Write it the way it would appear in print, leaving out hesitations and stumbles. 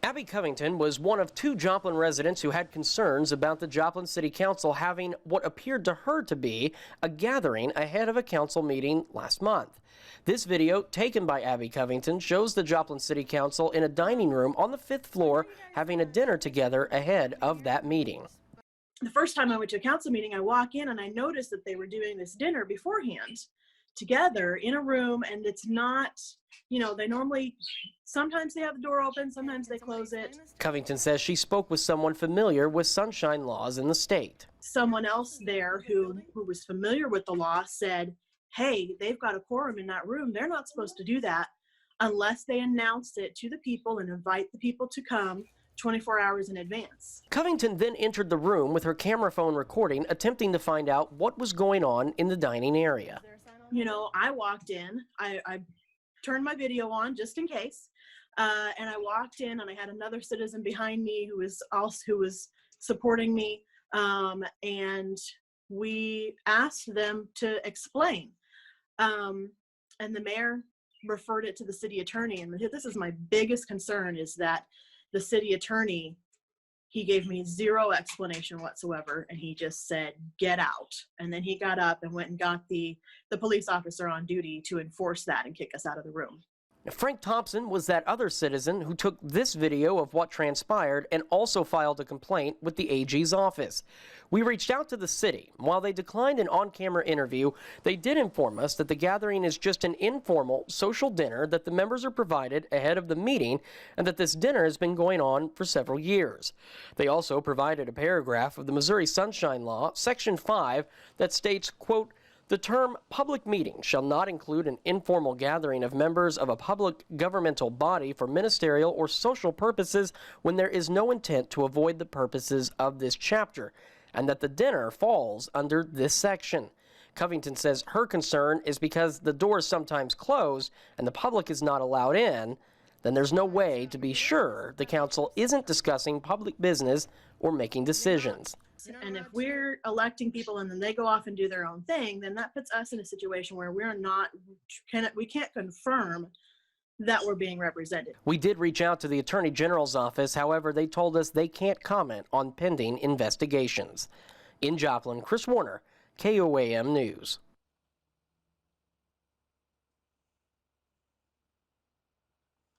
Abby Covington was one of 2 Joplin residents who had concerns about the Joplin City Council having what appeared to her to be a gathering ahead of a council meeting last month. This video, taken by Abby Covington, shows the Joplin City Council in a dining room on the 5th floor having a dinner together ahead of that meeting. The first time I went to a council meeting, I walk in and I noticed that they were doing this dinner beforehand together in a room, and it's not, they normally, sometimes they have the door open, sometimes they close it. Covington says she spoke with someone familiar with sunshine laws in the state. Someone else there who was familiar with the law said, hey, they've got a quorum in that room. They're not supposed to do that unless they announce it to the people and invite the people to come 24 hours in advance. Covington then entered the room with her camera phone recording, attempting to find out what was going on in the dining area. I walked in, I turned my video on just in case, and I walked in and I had another citizen behind me who was supporting me, and we asked them to explain, and the mayor referred it to the city attorney, and this is my biggest concern, is that the city attorney, he gave me zero explanation whatsoever, and he just said, get out. And then he got up and went and got the police officer on duty to enforce that and kick us out of the room. Frank Thompson was that other citizen who took this video of what transpired and also filed a complaint with the AG's office. We reached out to the city. While they declined an on-camera interview, they did inform us that the gathering is just an informal social dinner that the members are provided ahead of the meeting, and that this dinner has been going on for several years. They also provided a paragraph of the Missouri Sunshine Law, Section 5, that states, quote, "The term public meeting shall not include an informal gathering of members of a public governmental body for ministerial or social purposes when there is no intent to avoid the purposes of this chapter," and that the dinner falls under this section. Covington says her concern is because the doors sometimes close and the public is not allowed in, then there's no way to be sure the council isn't discussing public business or making decisions. And if we're electing people and then they go off and do their own thing, then that puts us in a situation where we can't confirm that we're being represented. We did reach out to the Attorney General's office. However, they told us they can't comment on pending investigations. In Joplin, Chris Warner, KOAM News.